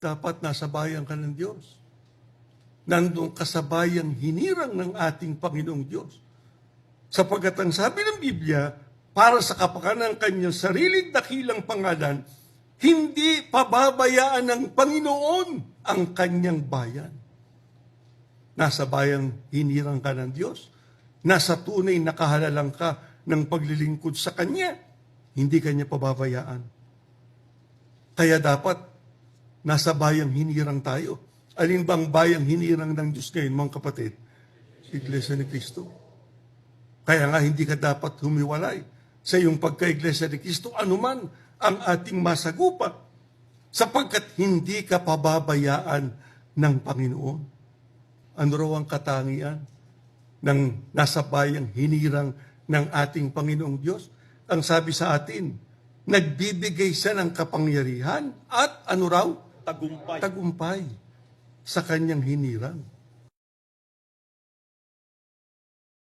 dapat nasa bayan ka ng Diyos. Nandun ka sa bayang hinirang ng ating Panginoong Diyos. Sapagkat ang sabi ng Biblia, para sa kapakanan ng kanyang sariling dakilang pangalan, hindi pababayaan ng Panginoon ang kanyang bayan. Nasa bayang hinirang ka ng Diyos, nasa tunay na kahalalang ka ng paglilingkod sa Kanya, hindi Kanya pababayaan. Kaya dapat, nasa bayang hinirang tayo. Alin bang bayang hinirang ng Diyos ngayon, mga kapatid? Iglesia ni Cristo. Kaya nga, hindi ka dapat humiwalay sa iyong pagka-Iglesia ni Cristo, anuman ang ating masagupa, sapagkat hindi ka pababayaan ng Panginoon. Ano raw ang katangian ng nasa bayang hinirang ng ating Panginoong Diyos? Ang sabi sa atin, nagbibigay siya ng kapangyarihan at ano raw? Tagumpay. Tagumpay sa kanyang hinirang.